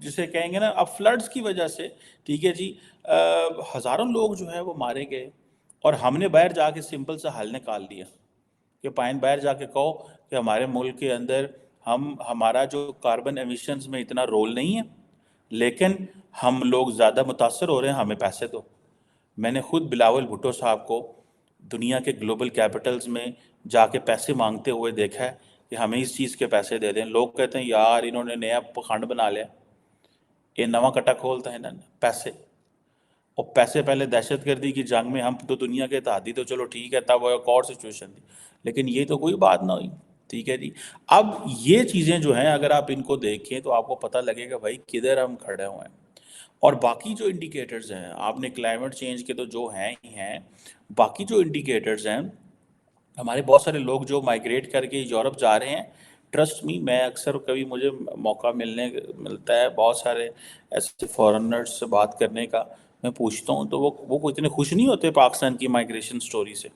جسے کہیں گے نا اب فلڈز کی وجہ سے، ٹھیک ہے جی، ہزاروں لوگ جو ہے وہ مارے گئے، اور ہم نے باہر جا کے سمپل سا حل نکال دیا کہ پائن باہر جا کے کہو کہ ہمارے ملک کے اندر ہمارا جو کاربن ایمیشنز میں اتنا رول نہیں ہے، لیکن ہم لوگ زیادہ متاثر ہو رہے ہیں، ہمیں پیسے دو۔ میں نے خود بلاول بھٹو صاحب کو دنیا کے گلوبل کیپٹلز میں جا کے پیسے مانگتے ہوئے دیکھا ہے کہ ہمیں اس چیز کے پیسے دے دیں۔ لوگ کہتے ہیں یار انہوں نے نیا پخنڈ بنا لیا، یہ نواں کٹا کھولتا ہے نا، پیسے، اور پیسے پہلے دہشت گردی کی جنگ میں ہم تو دنیا کے اتحادی تو چلو ٹھیک ہے، تب وہ ایک اور سچویشن تھی، لیکن یہ تو کوئی بات نہ ہوئی، ٹھیک ہے جی۔ اب یہ چیزیں جو ہیں اگر آپ ان کو دیکھیں تو آپ کو پتہ لگے گا بھائی کدھر ہم کھڑے ہوئے ہیں۔ اور باقی جو انڈیکیٹرز ہیں، آپ نے کلائمیٹ چینج کے تو جو ہیں ہی ہیں، باقی جو انڈیکیٹرز ہیں، ہمارے بہت سارے لوگ جو مائگریٹ کر کے یورپ جا رہے ہیں، ٹرسٹ می، میں اکثر کبھی مجھے موقع ملتا ہے بہت سارے ایسے فورنرز سے بات کرنے کا، میں پوچھتا ہوں تو وہ اتنے خوش نہیں ہوتے پاکستان کی مائگریشن سٹوری سے۔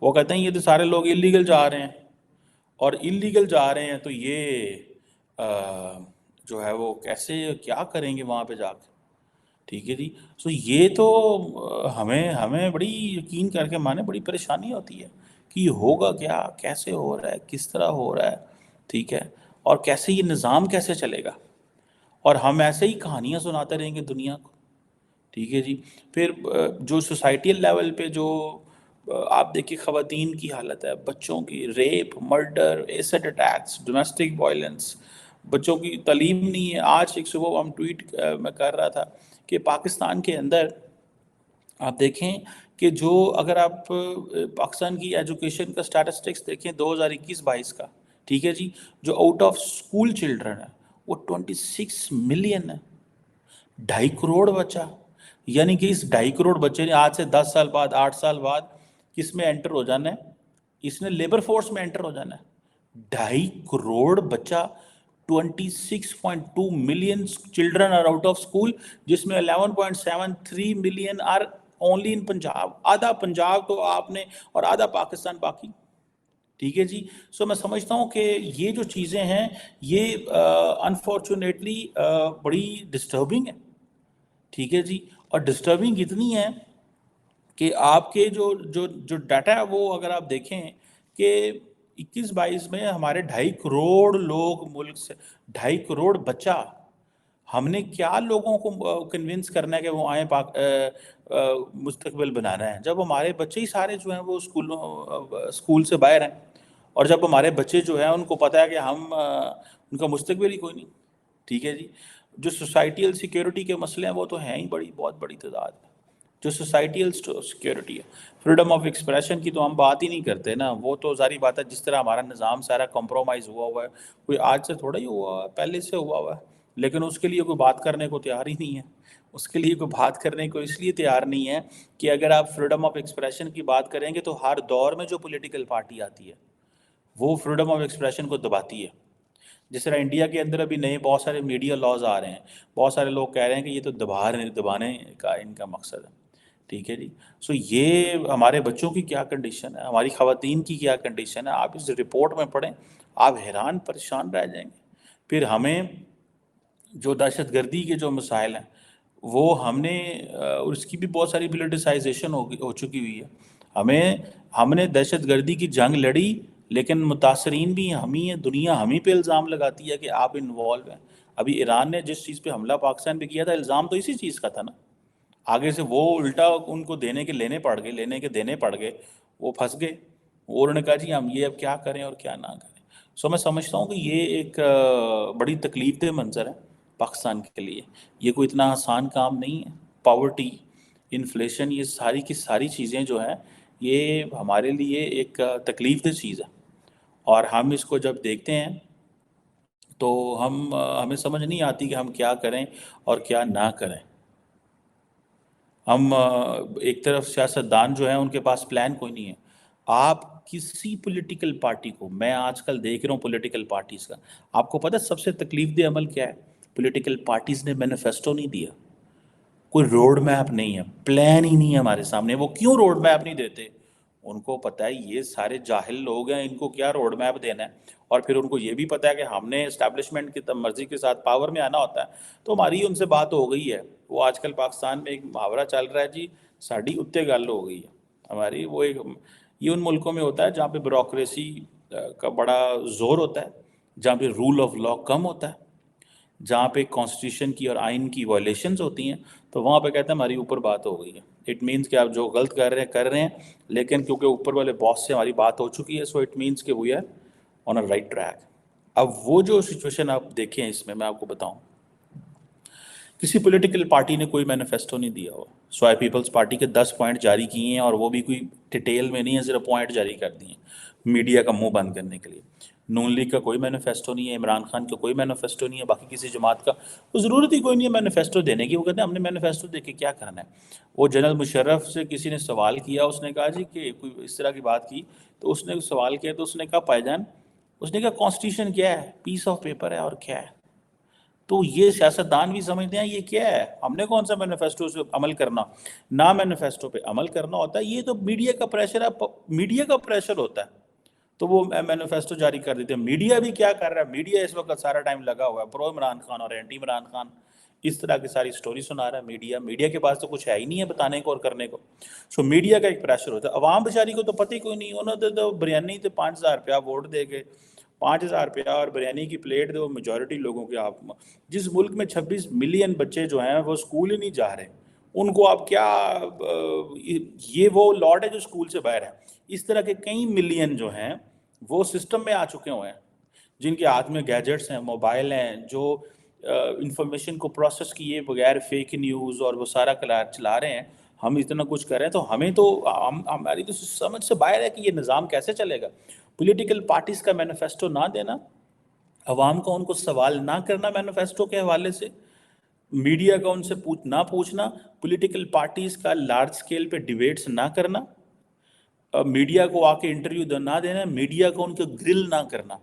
وہ کہتے ہیں یہ تو سارے لوگ اللیگل جا رہے ہیں، اور اللیگل جا رہے ہیں تو یہ جو ہے وہ کیسے کیا کریں گے وہاں پہ جا کے، ٹھیک ہے جی۔ سو یہ تو ہمیں بڑی یقین کر کے مانے بڑی پریشانی ہوتی ہے کہ یہ ہوگا کیا، کیسے ہو رہا ہے، کس طرح ہو رہا ہے، ٹھیک ہے، اور کیسے یہ نظام کیسے چلے گا، اور ہم ایسے ہی کہانیاں سناتے رہیں گے دنیا کو، ٹھیک ہے جی۔ پھر جو سوسائٹیل لیول پہ جو آپ دیکھیں خواتین کی حالت ہے، بچوں کی rape, murder, acid attacks, domestic violence, بچوں کی تعلیم نہیں ہے۔ آج ایک صبح ہم ٹویٹ میں کر رہا تھا کہ پاکستان کے اندر آپ دیکھیں کہ جو اگر آپ پاکستان کی ایجوکیشن کا سٹیٹسٹکس دیکھیں 2021-22 کا، ٹھیک ہے جی، جو آؤٹ آف اسکول چلڈرن ہے وہ 26 ملین ہے، 2.5 کروڑ بچہ، یعنی کہ اس 2.5 کروڑ بچے نے آج سے 10 سال بعد، 8 سال بعد کس میں انٹر ہو جانا ہے؟ اس نے لیبر فورس میں انٹر ہو جانا ہے۔ 2.5 کروڑ بچہ، 26.2 million children are out of school, جس میں 11.73 million are only in Punjab, آدھا پنجاب تو آپ نے اور آدھا پاکستان باقی، ٹھیک ہے جی۔ سو میں سمجھتا ہوں کہ یہ جو چیزیں ہیں یہ انفارچونیٹلی بڑی ڈسٹربنگ ہے، ٹھیک ہے جی، اور ڈسٹربنگ اتنی ہے کہ آپ کے جو ڈاٹا ہے وہ اگر آپ دیکھیں کہ 21-22 میں ہمارے 2.5 کروڑ لوگ ملک سے، 2.5 کروڑ بچہ، ہم نے کیا لوگوں کو کنونس کرنا ہے کہ وہ آئیں مستقبل بنانا ہے، جب ہمارے بچے ہی سارے جو ہیں وہ اسکول سے باہر ہیں، اور جب ہمارے بچے جو ہیں ان کو پتہ ہے کہ ان کا مستقبل ہی کوئی نہیں، ٹھیک ہے جی۔ جو سوسائٹیل سیکیورٹی کے مسئلے ہیں وہ تو ہیں ہی بہت بڑی تعداد میں، جو سوسائٹیل سیکیورٹی ہے، فریڈم آف ایکسپریشن کی تو ہم بات ہی نہیں کرتے نا، وہ تو ظاہری بات ہے جس طرح ہمارا نظام سارا کمپرومائز ہوا ہے، کوئی آج سے تھوڑا ہی ہوا ہے، پہلے سے ہوا ہے، لیکن اس کے لیے کوئی بات کرنے کو تیار ہی نہیں ہے، اس کے لیے کوئی بات کرنے کو اس لیے تیار نہیں ہے کہ اگر آپ فریڈم آف ایکسپریشن کی بات کریں گے تو ہر دور میں جو پولیٹیکل پارٹی آتی ہے وہ فریڈم آف ایکسپریشن کو دباتی ہے۔ جس طرح انڈیا کے اندر ابھی نئے بہت سارے میڈیا لاز آ رہے ہیں، بہت سارے لوگ کہہ رہے ہیں کہ یہ تو دبانے کا ان کا مقصد ہے، ٹھیک ہے جی۔ سو یہ ہمارے بچوں کی کیا کنڈیشن ہے، ہماری خواتین کی کیا کنڈیشن ہے، آپ اس رپورٹ میں پڑھیں، آپ حیران پریشان رہ جائیں گے۔ پھر ہمیں جو دہشت گردی کے جو مسائل ہیں وہ ہم نے اس کی بھی بہت ساری پولیٹیسائزیشن ہو چکی ہوئی ہے۔ ہم نے دہشت گردی کی جنگ لڑی، لیکن متاثرین بھی ہم ہی ہیں، دنیا ہم ہی پہ الزام لگاتی ہے کہ آپ انوالو ہیں۔ ابھی ایران نے جس چیز پہ حملہ پاکستان پہ کیا تھا، الزام تو اسی چیز کا تھا نا، آگے سے وہ الٹا ان کو دینے کے دینے پڑ گئے، وہ پھنس گئے، اور انہوں نے کہا جی ہم یہ اب کیا کریں اور کیا نہ کریں۔ سو میں سمجھتا ہوں کہ یہ ایک بڑی تکلیف دہ منظر ہے پاکستان کے لیے، یہ کوئی اتنا آسان کام نہیں ہے۔ پاورٹی، انفلیشن، یہ ساری کی ساری چیزیں جو ہیں یہ ہمارے لیے ایک تکلیف دہ چیز ہے، اور ہم اس کو جب دیکھتے ہیں تو ہمیں سمجھ نہیں آتی کہ ہم کیا کریں اور کیا نہ کریں۔ ہم ایک طرف سیاستدان جو ہیں ان کے پاس پلان کوئی نہیں ہے۔ آپ کسی پولیٹیکل پارٹی کو، میں آج کل دیکھ رہا ہوں پولیٹیکل پارٹیز کا، آپ کو پتہ سب سے تکلیف دہ عمل کیا ہے؟ پولیٹیکل پارٹیز نے مینیفیسٹو نہیں دیا، کوئی روڈ میپ نہیں ہے، پلان ہی نہیں ہے ہمارے سامنے۔ وہ کیوں روڈ میپ نہیں دیتے؟ ان کو پتہ ہے یہ سارے جاہل لوگ ہیں، ان کو کیا روڈ میپ دینا ہے، اور پھر ان کو یہ بھی پتہ ہے کہ ہم نے اسٹیبلشمنٹ کی مرضی کے ساتھ پاور میں آنا ہوتا ہے. تو ہماری ان سے بات ہو گئی ہے. وہ آج کل پاکستان میں ایک محاورہ چل رہا ہے جی، ساڑی اتتے گل ہو گئی ہے ہماری. وہ ایک یہ ان ملکوں میں ہوتا ہے جہاں پہ بیوروکریسی کا بڑا زور ہوتا ہے، جہاں پہ رول آف لا کم ہوتا ہے، جہاں پہ کانسٹیٹیوشن کی اور آئین کی وائلیشنز ہوتی ہیں، تو وہاں پہ کہتے ہیں ہماری اوپر بات ہو گئی ہے. اٹ مینس کہ آپ جو غلط کر رہے ہیں، لیکن کیونکہ اوپر والے باس سے ہماری بات ہو چکی ہے، سو اٹ مینس کہ we are on a right track. اب وہ جو سچویشن آپ دیکھیں اس میں آپ کو بتاؤں، کسی پولیٹیکل پارٹی نے کوئی مینیفیسٹو نہیں دیا ہوا. سوائے پیپلز پارٹی کے 10 پوائنٹ جاری کیے ہیں، اور وہ بھی کوئی ڈیٹیل میں نہیں ہے، صرف پوائنٹ جاری کر دیے ہیں میڈیا کا منہ بند کرنے کے لیے. نون لیگ کا کوئی مینیفیسٹو نہیں ہے، عمران خان کا کوئی مینیفیسٹو نہیں ہے، باقی کسی جماعت کا. وہ ضرورت ہی کوئی نہیں ہے مینیفیسٹو دینے کی. وہ کہتے ہیں ہم نے مینیفیسٹو دے کے کیا کرنا ہے. وہ جنرل مشرف سے کسی نے سوال کیا، اس نے کہا جی کہ کوئی اس طرح کی بات کی، تو اس نے سوال کیا تو اس نے کہا پائی جان، اس نے کہا کانسٹیٹیوشن کیا ہے؟ پیس آف پیپر ہے، اور کیا ہے. تو یہ سیاستدان بھی سمجھتے ہیں یہ کیا ہے، ہم نے کون سا مینیفیسٹو سے عمل کرنا. نہ مینیفیسٹو پہ عمل کرنا ہوتا ہے، یہ تو میڈیا کا پریشر ہے، میڈیا کا پریشر ہوتا ہے. تو وہ مینیفیسٹو جاری کر دیتے ہیں. میڈیا بھی کیا کر رہا ہے، میڈیا اس وقت سارا ٹائم لگا ہوا ہے پرو عمران خان اور اینٹی عمران خان، اس طرح کی ساری سٹوری سنا رہا ہے. میڈیا کے پاس تو کچھ ہے ہی نہیں ہے بتانے کو اور کرنے کو. سو میڈیا کا ایک پریشر ہوتا ہے. عوام بیچاری کو تو پتہ ہی کوئی نہیں، انہوں نے تو بریانی تے 5,000 روپیہ ووٹ دے کے 5,000 روپیہ اور بریانی کی پلیٹ دے. وہ میجورٹی لوگوں کے، آپ جس ملک میں 26 ملین بچے جو ہیں وہ اسکول ہی نہیں جا رہے، ان کو آپ کیا یہ وہ لاٹ ہے جو اسکول سے باہر ہے. اس طرح کے کئی ملین جو ہیں وہ سسٹم میں آ چکے ہوئے ہیں، جن کے ہاتھ میں گیجٹس ہیں، موبائل ہیں، جو انفارمیشن کو پروسیس کیے بغیر فیک نیوز اور وہ سارا چلا رہے ہیں. ہم اتنا کچھ کر رہے ہیں، تو ہمیں تو ہماری تو سمجھ سے باہر ہے کہ یہ نظام کیسے چلے گا. پولیٹیکل پارٹیز کا مینیفیسٹو نہ دینا، عوام کا ان کو سوال نہ کرنا مینیفیسٹو کے حوالے سے، میڈیا کا ان سے نہ پوچھنا، پولیٹیکل پارٹیز کا لارج سکیل پہ ڈیبیٹس نہ کرنا، میڈیا کو آ کے انٹرویو نہ دینا، میڈیا کو ان کے گرل نہ کرنا.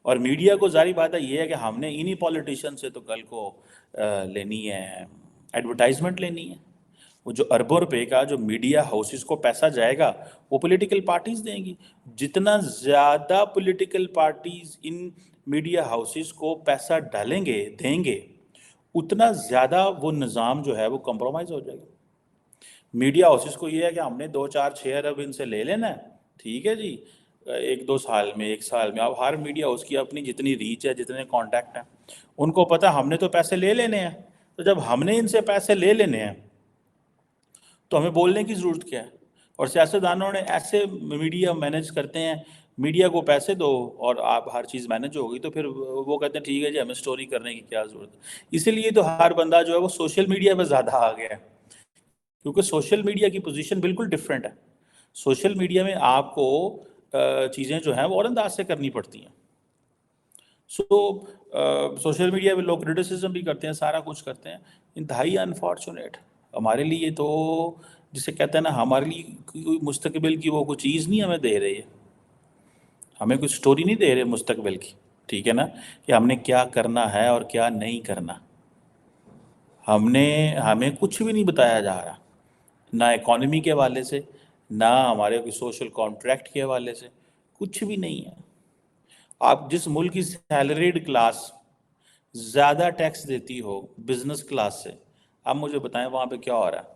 اور میڈیا کو ظاہری بات ہے یہ ہے کہ ہم نے انہی پولیٹیشین سے تو کل کو لینی ہے، ایڈورٹائزمنٹ لینی ہے. وہ جو اربوں روپے کا جو میڈیا ہاؤسز کو پیسہ جائے گا وہ پولیٹیکل پارٹیز دیں گی. جتنا زیادہ political parties in media houses کو پیسہ ڈالیں گے، دیں گے، اتنا زیادہ وہ نظام جو ہے وہ کمپرومائز ہو جائے گا. میڈیا ہاؤسز کو یہ ہے کہ ہم نے 2-4-6 ارب ان سے لے لینا ہے، ٹھیک ہے جی، 1-2 سال میں، 1 سال میں. اب ہر میڈیا ہاؤس کی اپنی جتنی ریچ ہے، جتنے کانٹیکٹ ہیں، ان کو پتہ ہم نے تو پیسے لے لینے ہیں. تو جب ہم نے ان سے پیسے لے لینے ہیں تو ہمیں بولنے کی ضرورت کیا ہے. اور سیاستدانوں نے ایسے میڈیا مینیج کرتے ہیں، میڈیا کو پیسے دو اور آپ ہر چیز مینیج ہو گئی. تو پھر وہ کہتے ہیں ٹھیک ہے جی، ہمیں سٹوری کرنے کی کیا ضرورت ہے. اسی لیے تو ہر بندہ جو ہے وہ سوشل میڈیا پہ زیادہ آ گیا ہے، کیونکہ سوشل میڈیا کی پوزیشن بالکل ڈیفرنٹ ہے. سوشل میڈیا میں آپ کو چیزیں جو ہیں وہ اور انداز سے کرنی پڑتی ہیں. سوشل میڈیا پہ لوگ کرٹیسزم بھی کرتے ہیں، سارا کچھ کرتے ہیں. انتہائی انفارچونیٹ ہمارے لیے. تو جسے کہتے ہیں نا، ہمارے لیے کوئی مستقبل کی وہ کوئی چیز نہیں ہمیں دے رہی ہے، ہمیں کوئی سٹوری نہیں دے رہے مستقبل کی، ٹھیک ہے نا، کہ ہم نے کیا کرنا ہے اور کیا نہیں کرنا. ہمیں کچھ بھی نہیں بتایا جا رہا، نہ اکانومی کے حوالے سے، نہ ہمارے کوئی سوشل کانٹریکٹ کے حوالے سے، کچھ بھی نہیں ہے. آپ جس ملک کی سیلریڈ کلاس زیادہ ٹیکس دیتی ہو بزنس کلاس سے، آپ مجھے بتائیں وہاں پہ کیا ہو رہا ہے.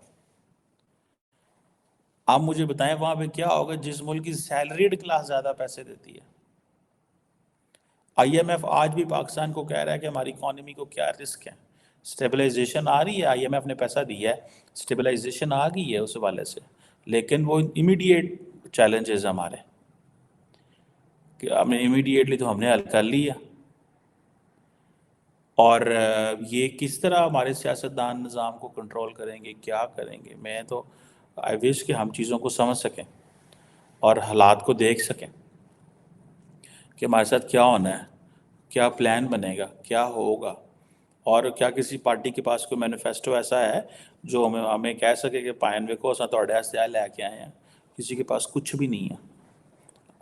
آپ مجھے بتائیں وہاں پہ کیا ہوگا جس ملک کی سیلریڈ کلاس زیادہ پیسے دیتی ہے. آئی ایم ایف آج بھی پاکستان کو کہہ رہا ہے کہ ہماری اکانومی کو کیا رسک ہے. سٹیبلائزیشن آ رہی ہے، آئی ایم ایف نے پیسہ دیا ہے، سٹیبلائزیشن آ گئی ہے اس حوالے سے، لیکن وہ امیڈیٹ چیلنجز ہمارے کہ ہم نے امیڈیٹلی تو ہم نے حل کر لیا. اور یہ کس طرح ہمارے سیاستدان نظام کو کنٹرول کریں گے، کیا کریں گے. میں تو آئی وش کہ ہم چیزوں کو سمجھ سکیں اور حالات کو دیکھ سکیں کہ ہمارے ساتھ کیا ہونا ہے، کیا پلان بنے گا، کیا ہوگا. اور کیا کسی پارٹی کے پاس کوئی مینیفیسٹو ایسا ہے جو ہمیں کہہ سکے کہ پائن ویکو اساں تہاڈے واسطے لے کے آئے ہیں. کسی کے پاس کچھ بھی نہیں ہے.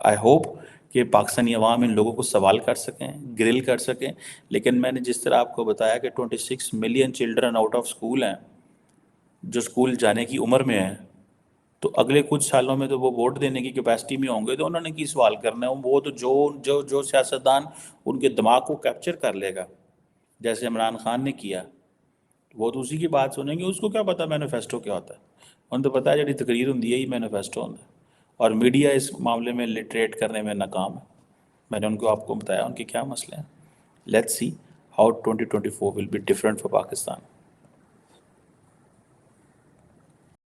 آئی ہوپ کہ پاکستانی عوام ان لوگوں کو سوال کر سکیں، گرل کر سکیں. لیکن میں نے جس طرح آپ کو بتایا کہ 26 million children out of school ہیں جو اسکول جانے کی عمر میں ہیں، تو اگلے کچھ سالوں میں تو وہ ووٹ دینے کی کیپیسٹی میں ہوں گے، تو انہوں نے کی سوال کرنا ہے؟ وہ تو جو سیاستدان ان کے دماغ کو کیپچر کر لے گا، جیسے عمران خان نے کیا، وہ تو اسی کی بات سنیں گے. اس کو کیا پتا مینیفیسٹو کیا ہوتا ہے؟ انہوں تو پتا ہے جڑی تقریر ہوں یہی مینیفیسٹو ہوتا ہے. اور میڈیا اس معاملے میں لٹریٹ کرنے میں ناکام ہے. میں نے آپ کو بتایا ان کے کیا مسئلے ہیں. Let's see how 2024 will be different for Pakistan.